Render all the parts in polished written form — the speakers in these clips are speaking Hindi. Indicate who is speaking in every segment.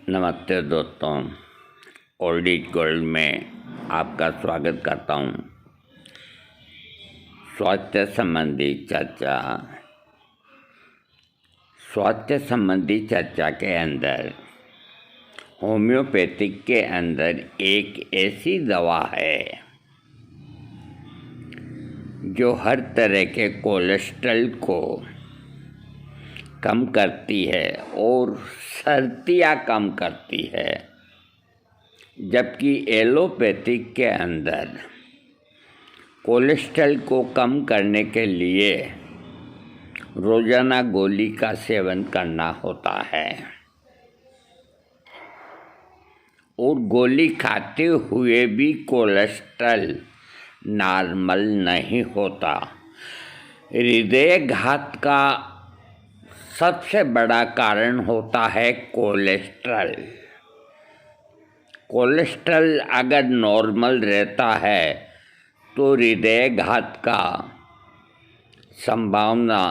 Speaker 1: नमस्ते दोस्तों, ओल्ड इज गोल्ड में आपका स्वागत करता हूँ। स्वास्थ्य संबंधी चर्चा के अंदर होम्योपैथिक के अंदर एक ऐसी दवा है जो हर तरह के कोलेस्ट्रॉल को कम करती है और सर्दियाँ कम करती है, जबकि एलोपैथिक के अंदर कोलेस्ट्रॉल को कम करने के लिए रोज़ाना गोली का सेवन करना होता है और गोली खाते हुए भी कोलेस्ट्रॉल नॉर्मल नहीं होता। हृदय घात का सबसे बड़ा कारण होता है कोलेस्ट्रॉल। कोलेस्ट्रॉल अगर नॉर्मल रहता है तो हृदय घात का संभावना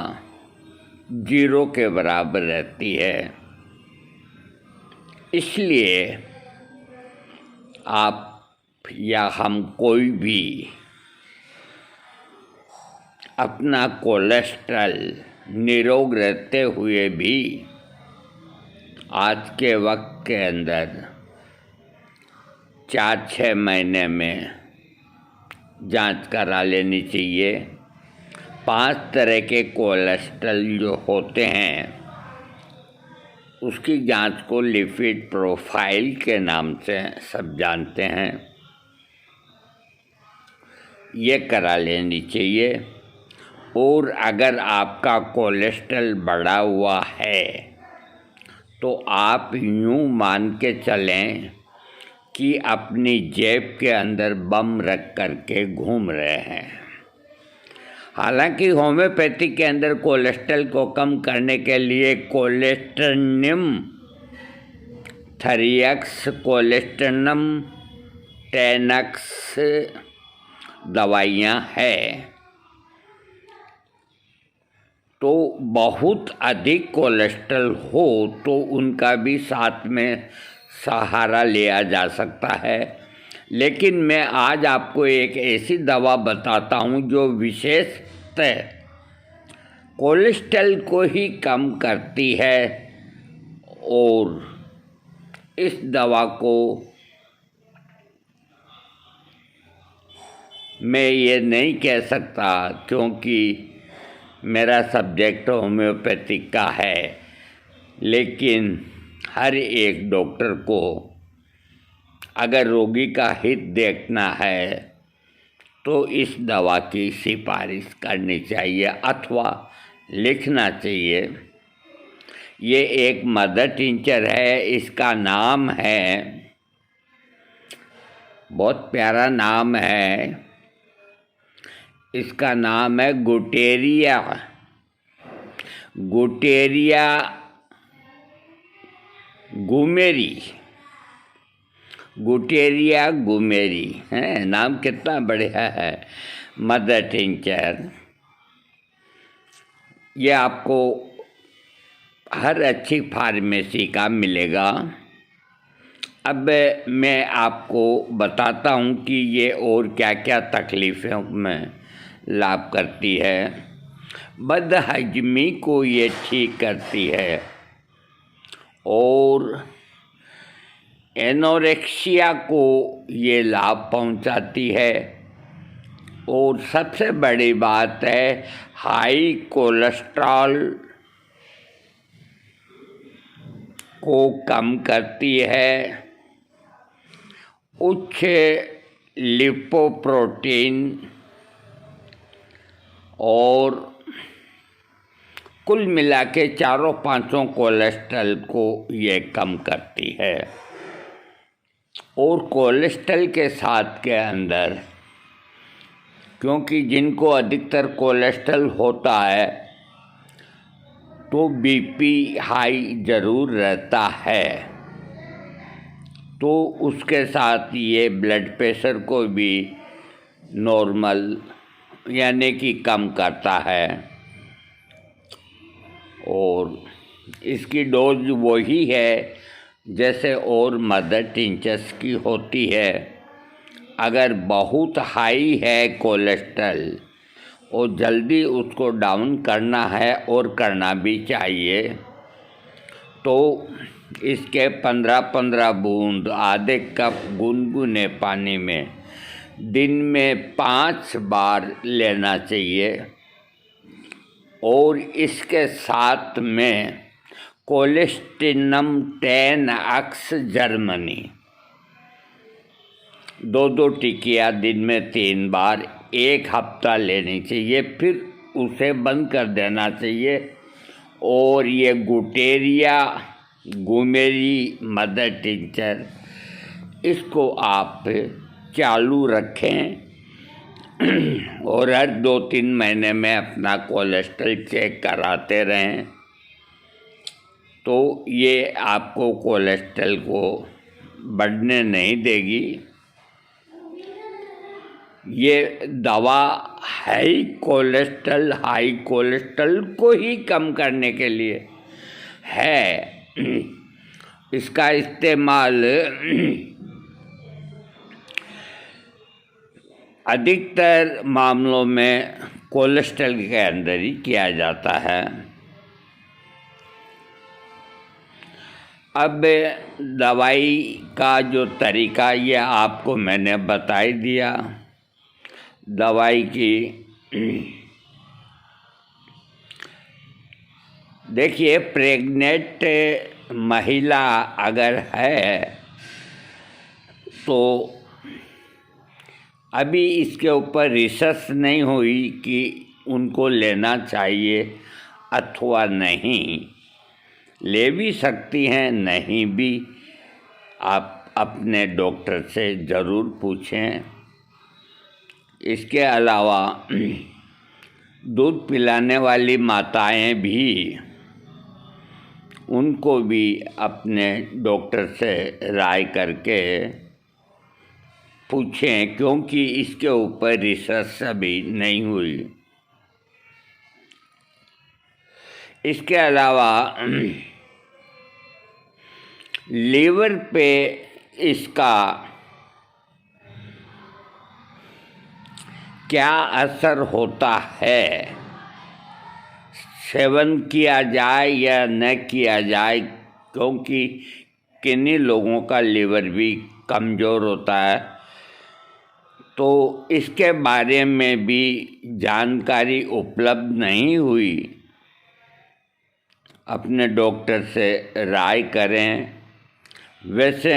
Speaker 1: 0 के बराबर रहती है। इसलिए आप या हम कोई भी अपना कोलेस्ट्रॉल निरोग रहते हुए भी आज के वक्त के अंदर 4-6 महीने में जांच करा लेनी चाहिए। 5 तरह के कोलेस्ट्रॉल जो होते हैं उसकी जांच को लिपिड प्रोफाइल के नाम से सब जानते हैं, ये करा लेनी चाहिए। और अगर आपका कोलेस्ट्रॉल बढ़ा हुआ है तो आप यूँ मान के चलें कि अपनी जेब के अंदर बम रख कर के घूम रहे हैं। हालांकि होम्योपैथी के अंदर कोलेस्ट्रॉल को कम करने के लिए कोलेस्ट्रनियम 3x, कोलेस्ट्रनम 10x दवाइयाँ हैं। तो बहुत अधिक कोलेस्ट्रॉल हो तो उनका भी साथ में सहारा लिया जा सकता है। लेकिन मैं आज आपको एक ऐसी दवा बताता हूँ जो विशेषतः कोलेस्ट्रॉल को ही कम करती है। और इस दवा को मैं ये नहीं कह सकता क्योंकि मेरा सब्जेक्ट होम्योपैथिक का है, लेकिन हर एक डॉक्टर को अगर रोगी का हित देखना है तो इस दवा की सिफारिश करनी चाहिए अथवा लिखना चाहिए। ये एक मदर टिंचर है। इसका नाम है, बहुत प्यारा नाम है, इसका नाम है गुटेरिया गुमेरी है। नाम कितना बढ़िया है, मदर टिंचर। ये आपको हर अच्छी फार्मेसी का मिलेगा। अब मैं आपको बताता हूँ कि ये और क्या क्या तकलीफ़ों में लाभ करती है। बदहजमी को ये ठीक करती है और एनोरेक्सिया को ये लाभ पहुंचाती है। और सबसे बड़ी बात है, हाई कोलेस्ट्रॉल को कम करती है। उच्च लिपोप्रोटीन और कुल मिला के 4-5 कोलेस्ट्रॉल को ये कम करती है। और कोलेस्ट्रॉल के साथ के अंदर, क्योंकि जिनको अधिकतर कोलेस्ट्रॉल होता है तो बीपी हाई ज़रूर रहता है, तो उसके साथ ये ब्लड प्रेशर को भी नॉर्मल यानी कि कम करता है। और इसकी डोज वही है जैसे और मदर टिंचर्स की होती है। अगर बहुत हाई है कोलेस्ट्रॉल और जल्दी उसको डाउन करना है और करना भी चाहिए, तो इसके 15-15 बूंद आधे कप गुनगुने पानी में दिन में 5 बार लेना चाहिए। और इसके साथ में कोलेस्टिनम 10X जर्मनी 2-2 टिकिया दिन में 3 बार 1 हफ्ता लेनी चाहिए, फिर उसे बंद कर देना चाहिए। और ये गुटेरिया गुमेरी मदर टिंचर, इसको आप चालू रखें और हर 2-3 महीने में अपना कोलेस्ट्रॉल चेक कराते रहें, तो ये आपको कोलेस्ट्रॉल को बढ़ने नहीं देगी। ये दवा हाई कोलेस्ट्रॉल को ही कम करने के लिए है। इसका इस्तेमाल अधिकतर मामलों में कोलेस्ट्रॉल के अंदर ही किया जाता है। अब दवाई का जो तरीका ये आपको मैंने बता ही दिया। दवाई की देखिए, प्रेग्नेंट महिला अगर है तो अभी इसके ऊपर रिसर्च नहीं हुई कि उनको लेना चाहिए अथवा नहीं। ले भी सकती हैं, नहीं भी। आप अपने डॉक्टर से ज़रूर पूछें। इसके अलावा दूध पिलाने वाली माताएं भी, उनको भी अपने डॉक्टर से राय करके पूछें, क्योंकि इसके ऊपर रिसर्च अभी नहीं हुई। इसके अलावा लीवर पे इसका क्या असर होता है, सेवन किया जाए या न किया जाए, क्योंकि किन्हीं लोगों का लीवर भी कमज़ोर होता है, तो इसके बारे में भी जानकारी उपलब्ध नहीं हुई। अपने डॉक्टर से राय करें। वैसे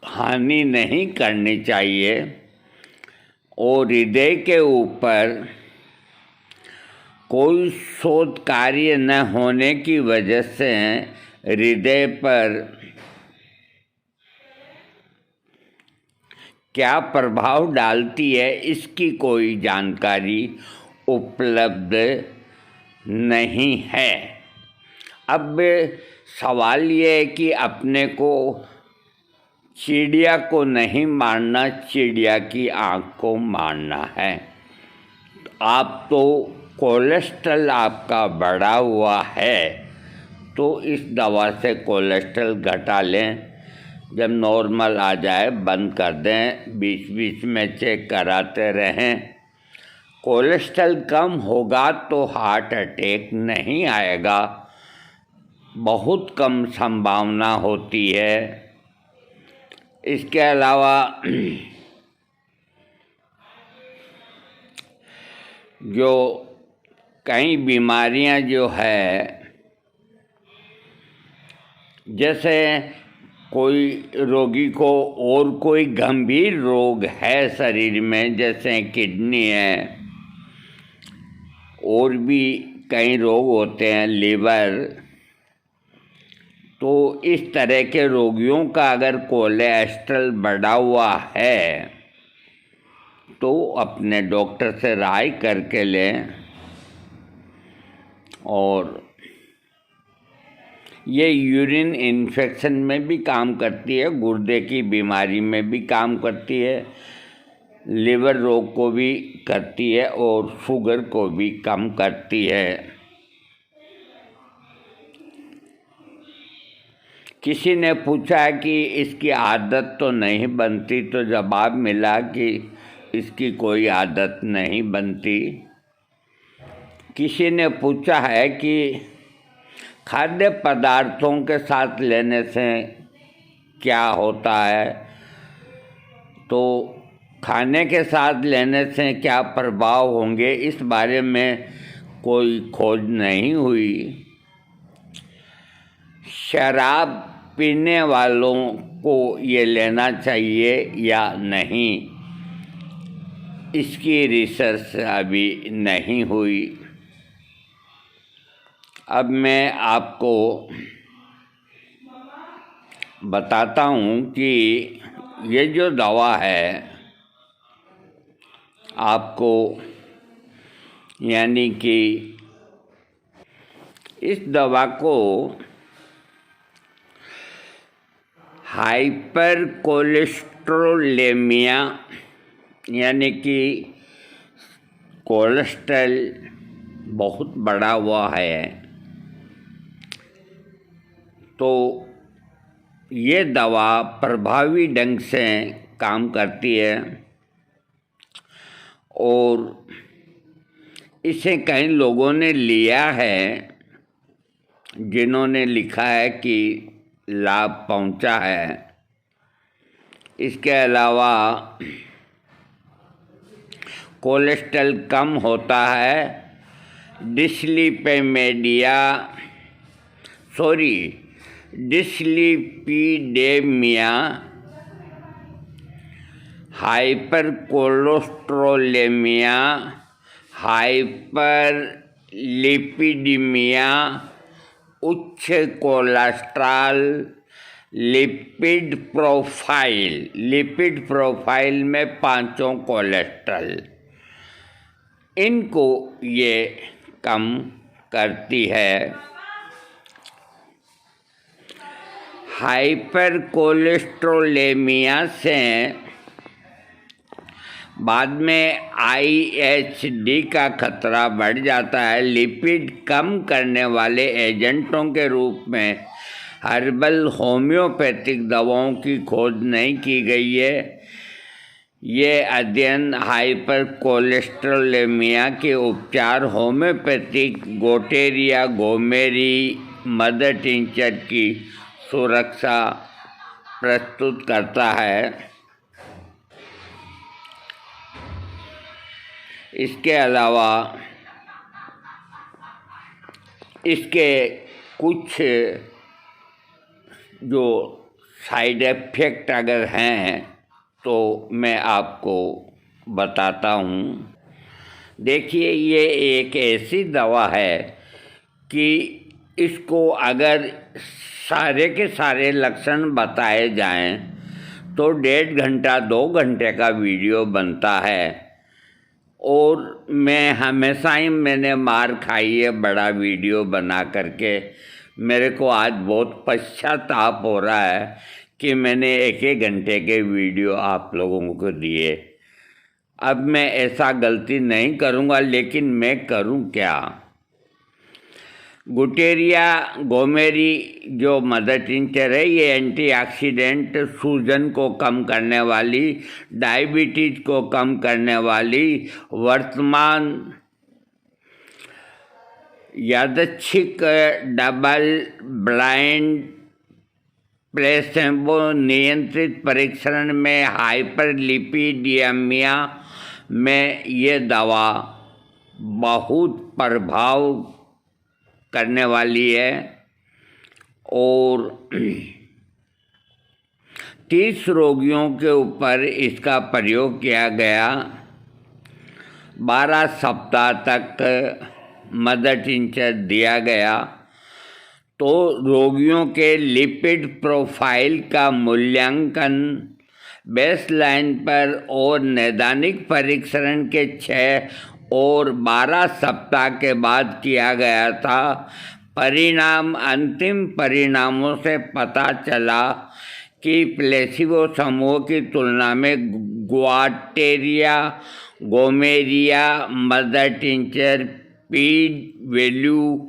Speaker 1: हानि नहीं करनी चाहिए और हृदय के ऊपर कोई शोध कार्य न होने की वजह से हृदय पर क्या प्रभाव डालती है, इसकी कोई जानकारी उपलब्ध नहीं है। अब सवाल ये है कि अपने को चिड़िया को नहीं मारना, चिड़िया की आँख को मारना है। आप तो कोलेस्ट्रॉल आपका बढ़ा हुआ है, तो इस दवा से कोलेस्ट्रॉल घटा लें। जब नॉर्मल आ जाए बंद कर दें, बीच बीच में चेक कराते रहें। कोलेस्ट्रॉल कम होगा तो हार्ट अटैक नहीं आएगा, बहुत कम संभावना होती है। इसके अलावा जो कई बीमारियां जो है, जैसे कोई रोगी को और कोई गंभीर रोग है शरीर में, जैसे किडनी है, और भी कई रोग होते हैं, लीवर, तो इस तरह के रोगियों का अगर कोलेस्ट्रॉल बढ़ा हुआ है तो अपने डॉक्टर से राय करके लें। और ये यूरिन इन्फेक्शन में भी काम करती है, गुर्दे की बीमारी में भी काम करती है, लीवर रोग को भी करती है और शुगर को भी कम करती है। किसी ने पूछा कि इसकी आदत तो नहीं बनती, तो जवाब मिला कि इसकी कोई आदत नहीं बनती। किसी ने पूछा है कि खाद्य पदार्थों के साथ लेने से क्या होता है, तो खाने के साथ लेने से क्या प्रभाव होंगे, इस बारे में कोई खोज नहीं हुई। शराब पीने वालों को ये लेना चाहिए या नहीं, इसकी रिसर्च अभी नहीं हुई। अब मैं आपको बताता हूँ कि ये जो दवा है आपको, यानी कि इस दवा को हाइपर कोलेस्ट्रोलेमिया, यानी कि कोलेस्ट्रॉल बहुत बढ़ा हुआ है, तो ये दवा प्रभावी ढंग से काम करती है और इसे कई लोगों ने लिया है जिन्होंने लिखा है कि लाभ पहुंचा है। इसके अलावा कोलेस्ट्रॉल कम होता है, डिस्लिपिडेमिया, हाइपर कोलेस्ट्रोलेमिया, हाइपरलिपिडीमिया, उच्च कोलेस्ट्रॉल, लिपिड प्रोफाइल में पांचों कोलेस्ट्रॉल, इनको ये कम करती है। हाइपर कोलेस्ट्रोलेमिया से बाद में IHD का खतरा बढ़ जाता है। लिपिड कम करने वाले एजेंटों के रूप में हर्बल होम्योपैथिक दवाओं की खोज नहीं की गई है। ये अध्ययन हाइपर कोलेस्ट्रोलेमिया के उपचार होम्योपैथिक गोटेरिया गोमेरी मदर टिंचर की सुरक्षा प्रस्तुत करता है। इसके अलावा इसके कुछ जो साइड इफ़ेक्ट अगर हैं तो मैं आपको बताता हूँ। देखिए, ये एक ऐसी दवा है कि इसको अगर सारे के सारे लक्षण बताए जाएं तो 1.5 घंटा 2 घंटे का वीडियो बनता है और मैं हमेशा ही मैंने मार खाई है बड़ा वीडियो बना करके। मेरे को आज बहुत पश्चाताप हो रहा है कि मैंने 1-1 घंटे के वीडियो आप लोगों को दिए। अब मैं ऐसा गलती नहीं करूँगा, लेकिन मैं करूँ क्या। गुटेरिया गोमेरी जो मदर टिंचर है, ये एंटीऑक्सीडेंट, सूजन को कम करने वाली, डायबिटीज को कम करने वाली, वर्तमान यादृच्छिक डबल ब्लाइंड प्लेसेबो नियंत्रित परीक्षण में हाइपरलिपिडीमिया में ये दवा बहुत प्रभाव करने वाली है और 30 रोगियों के ऊपर इसका प्रयोग किया गया। 12 सप्ताह तक मदर टिंचर दिया गया तो रोगियों के लिपिड प्रोफाइल का मूल्यांकन बेसलाइन पर और नैदानिक परीक्षण के 6 और 12 सप्ताह के बाद किया गया था। अंतिम परिणामों से पता चला कि प्लेसिबो समूह की तुलना में ग्वाटेरिया गोमेरिया mother tincture P value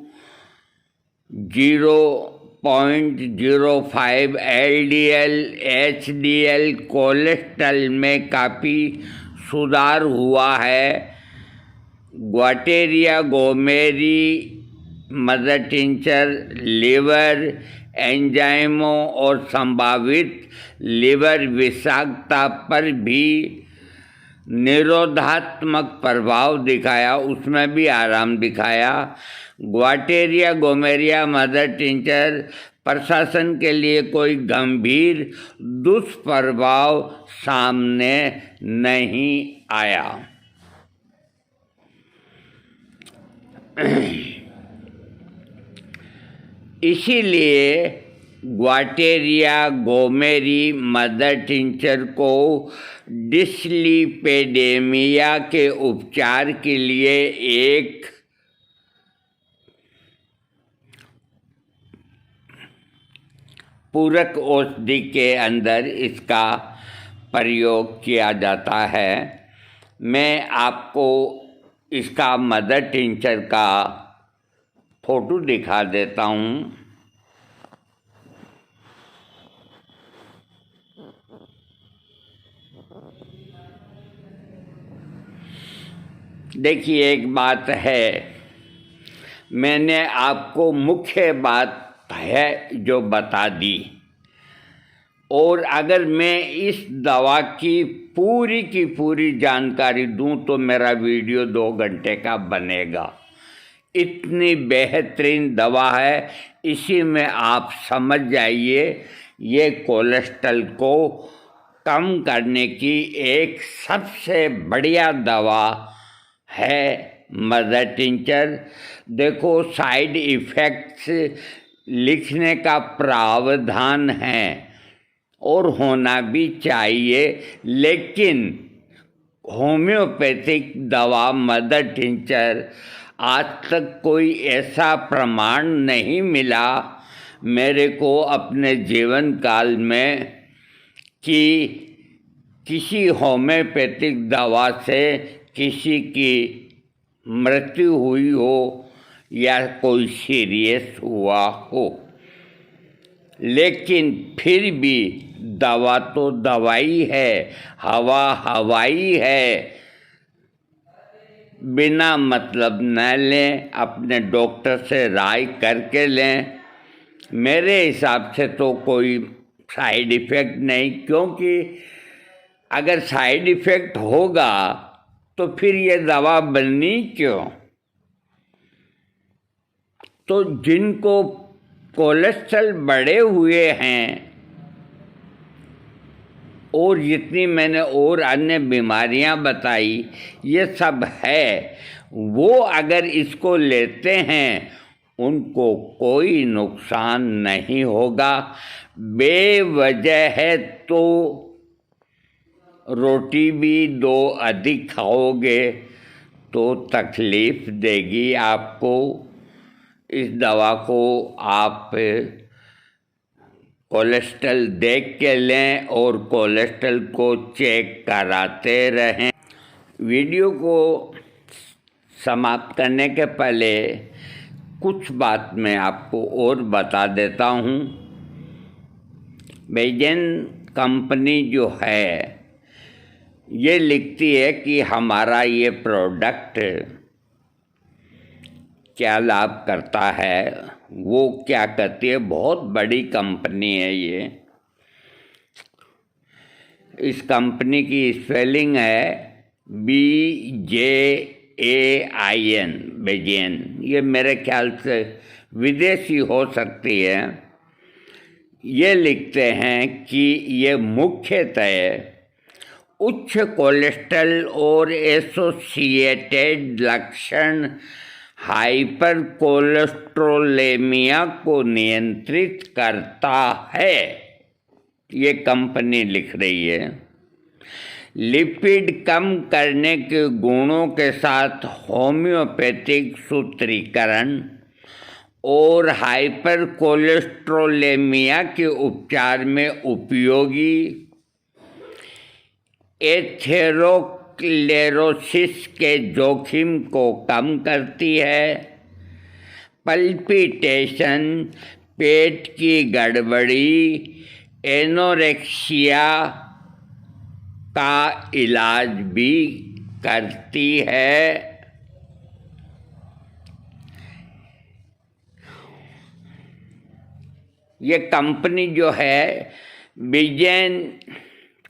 Speaker 1: 0.05 LDL HDL cholesterol में काफ़ी सुधार हुआ है। ग्वाटेरिया गोमेरी मदर टिंचर लिवर एंजाइमों और संभावित लिवर विषाक्तता पर भी निरोधात्मक प्रभाव दिखाया, उसमें भी आराम दिखाया। ग्वाटेरिया गोमेरिया मदर टिंचर प्रशासन के लिए कोई गंभीर दुष्प्रभाव सामने नहीं आया। इसीलिए ग्वाटेरिया गोमेरी मदर टिंचर को डिस्लिपेडेमिया के उपचार के लिए एक पूरक औषधि के अंदर इसका प्रयोग किया जाता है। मैं आपको इसका मदर टिंचर का फोटो दिखा देता हूँ। देखिए, एक बात है, मैंने आपको मुख्य बात है जो बता दी, और अगर मैं इस दवा की पूरी जानकारी दूं तो मेरा वीडियो 2 घंटे का बनेगा। इतनी बेहतरीन दवा है, इसी में आप समझ जाइए ये कोलेस्ट्रॉल को कम करने की एक सबसे बढ़िया दवा है मदर टिंचर। देखो, साइड इफ़ेक्ट्स लिखने का प्रावधान है और होना भी चाहिए, लेकिन होम्योपैथिक दवा मदर टिंचर आज तक कोई ऐसा प्रमाण नहीं मिला मेरे को अपने जीवन काल में कि किसी होम्योपैथिक दवा से किसी की मृत्यु हुई हो या कोई सीरियस हुआ हो। लेकिन फिर भी दवा तो दवाई है, हवा हवाई है। बिना मतलब न लें, अपने डॉक्टर से राय करके लें। मेरे हिसाब से तो कोई साइड इफ़ेक्ट नहीं, क्योंकि अगर साइड इफ़ेक्ट होगा तो फिर ये दवा बननी क्यों। तो जिनको कोलेस्ट्रॉल बढ़े हुए हैं और जितनी मैंने और अन्य बीमारियां बताई ये सब है, वो अगर इसको लेते हैं उनको कोई नुकसान नहीं होगा। बेवजह है तो रोटी भी 2 अधिक खाओगे तो तकलीफ़ देगी आपको। इस दवा को आप कोलेस्ट्रॉल देख के लें और कोलेस्ट्रॉल को चेक कराते रहें। वीडियो को समाप्त करने के पहले कुछ बात मैं आपको और बता देता हूँ। बेजेन कंपनी जो है ये लिखती है कि हमारा ये प्रोडक्ट क्या लाभ करता है, वो क्या कहती है। बहुत बड़ी कंपनी है ये। इस कंपनी की स्पेलिंग है BJAIN, बेजेन। ये मेरे ख्याल से विदेशी हो सकती है। ये लिखते हैं कि ये मुख्यतः उच्च कोलेस्ट्रॉल और एसोसिएटेड लक्षण हाइपर कोलेस्ट्रोलेमिया को नियंत्रित करता है, ये कंपनी लिख रही है। लिपिड कम करने के गुणों के साथ होम्योपैथिक सूत्रीकरण और हाइपर कोलेस्ट्रोलेमिया के उपचार में उपयोगी, एथेरोस्क्लेरोसिस के जोखिम को कम करती है, पल्पिटेशन, पेट की गड़बड़ी, एनोरेक्सिया का इलाज भी करती है। ये कंपनी जो है बीजेन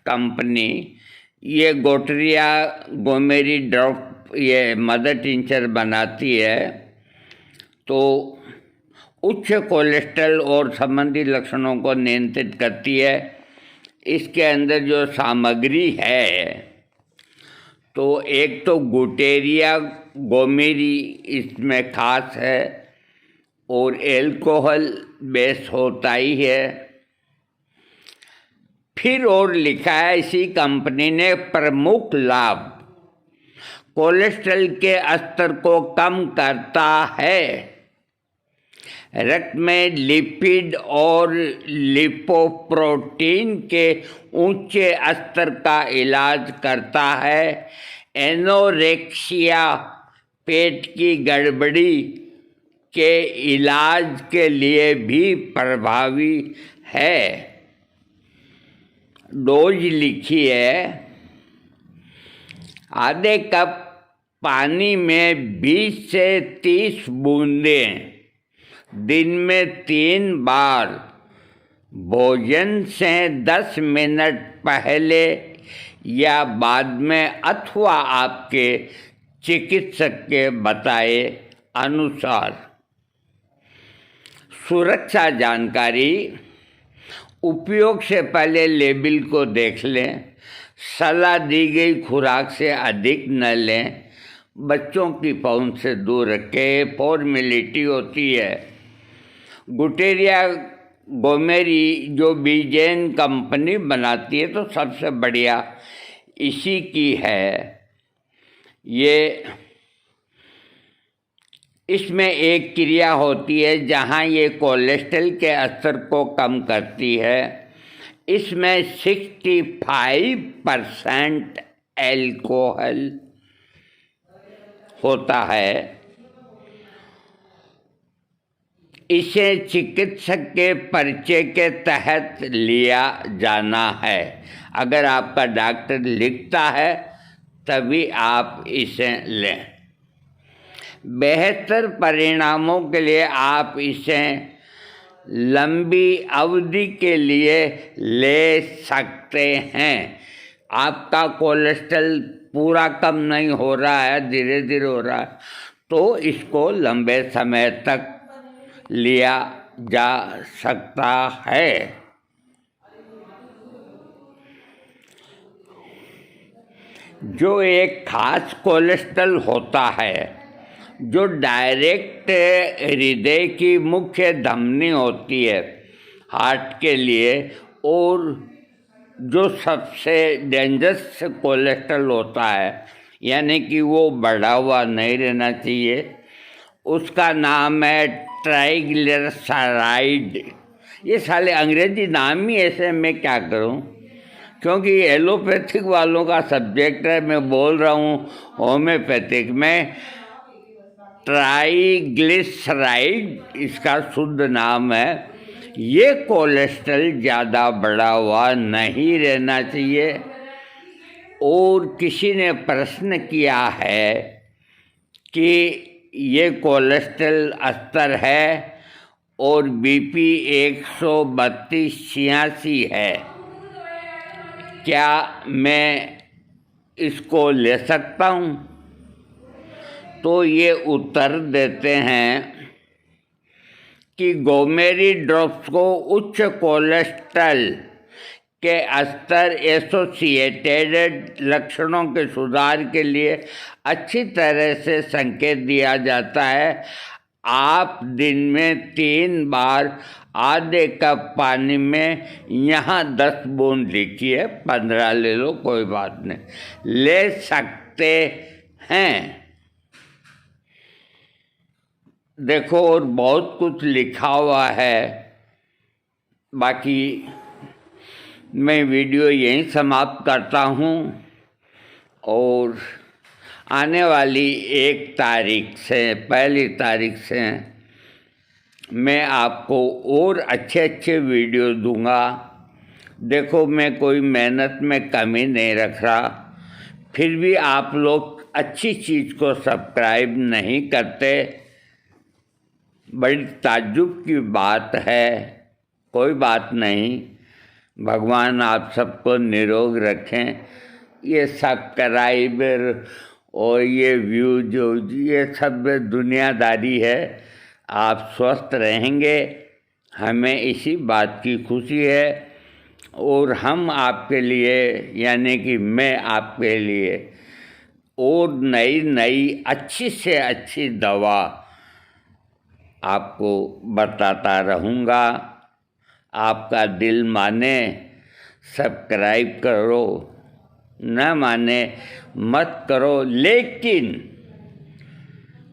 Speaker 1: कंपनी, ये गोटरिया गोमेरी ड्रॉप ये मदर टिंचर बनाती है। तो उच्च कोलेस्ट्रॉल और संबंधी लक्षणों को नियंत्रित करती है। इसके अंदर जो सामग्री है, तो एक तो गुटेरिया गोमेरी इसमें खास है और एल्कोहल बेस होता ही है। फिर और लिखा है इसी कंपनी ने, प्रमुख लाभ कोलेस्ट्रॉल के स्तर को कम करता है, रक्त में लिपिड और लिपोप्रोटीन के ऊंचे स्तर का इलाज करता है, एनोरेक्सिया पेट की गड़बड़ी के इलाज के लिए भी प्रभावी है। डोज लिखी है, आधे कप पानी में 20 से 30 बूंदें दिन में 3 बार, भोजन से 10 मिनट पहले या बाद में अथवा आपके चिकित्सक के बताए अनुसार। सुरक्षा जानकारी, उपयोग से पहले लेबल को देख लें, सलाह दी गई खुराक से अधिक न लें, बच्चों की पहुंच से दूर रखें, फॉर्मेलिटी होती है। गुटेरिया गोमेरी जो बीजेन कंपनी बनाती है तो सबसे बढ़िया इसी की है। ये इसमें एक क्रिया होती है जहाँ ये कोलेस्ट्रॉल के स्तर को कम करती है। इसमें 65% एल्कोहल होता है। इसे चिकित्सक के पर्चे के तहत लिया जाना है। अगर आपका डॉक्टर लिखता है तभी आप इसे लें। बेहतर परिणामों के लिए आप इसे लंबी अवधि के लिए ले सकते हैं। आपका कोलेस्ट्रॉल पूरा कम नहीं हो रहा है, धीरे धीरे हो रहा है, तो इसको लंबे समय तक लिया जा सकता है। जो एक खास कोलेस्ट्रॉल होता है जो डायरेक्ट हृदय की मुख्य धमनी होती है हार्ट के लिए, और जो सबसे डेंजरस कोलेस्ट्रॉल होता है, यानी कि वो बढ़ा हुआ नहीं रहना चाहिए, उसका नाम है ट्राइग्लिसराइड। ये साले अंग्रेजी नाम ही ऐसे, मैं क्या करूं, क्योंकि एलोपैथिक वालों का सब्जेक्ट है, मैं बोल रहा हूँ होम्योपैथिक में। ट्राइग्लिसराइड इसका शुद्ध नाम है। ये कोलेस्ट्रॉल ज़्यादा बढ़ा हुआ नहीं रहना चाहिए। और किसी ने प्रश्न किया है कि ये कोलेस्ट्रॉल स्तर है और बीपी 132/86 है, क्या मैं इसको ले सकता हूँ? तो ये उत्तर देते हैं कि गोमेरी ड्रॉप्स को उच्च कोलेस्ट्रॉल के स्तर एसोसिएटेड लक्षणों के सुधार के लिए अच्छी तरह से संकेत दिया जाता है। आप दिन में 3 बार आधे कप पानी में, यहाँ 10 बूंद लिखिए, 15 ले लो, कोई बात नहीं, ले सकते हैं। देखो और बहुत कुछ लिखा हुआ है। बाकी मैं वीडियो यहीं समाप्त करता हूँ और आने वाली 1 तारीख से, पहली तारीख से मैं आपको और अच्छे अच्छे वीडियो दूंगा। देखो, मैं कोई मेहनत में कमी नहीं रख रहा, फिर भी आप लोग अच्छी चीज़ को सब्सक्राइब नहीं करते, बड़ी ताज्जुब की बात है। कोई बात नहीं, भगवान आप सबको निरोग रखें। ये सब्सक्राइबर और ये व्यू जो ये सब दुनियादारी है, आप स्वस्थ रहेंगे, हमें इसी बात की खुशी है। और हम आपके लिए, यानी कि मैं आपके लिए और नई नई अच्छी से अच्छी दवा आपको बताता रहूँगा। आपका दिल माने सब्सक्राइब करो, न माने मत करो, लेकिन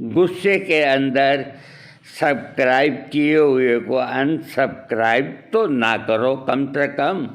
Speaker 1: गुस्से के अंदर सब्सक्राइब किए हुए को अनसब्सक्राइब तो ना करो कम से कम।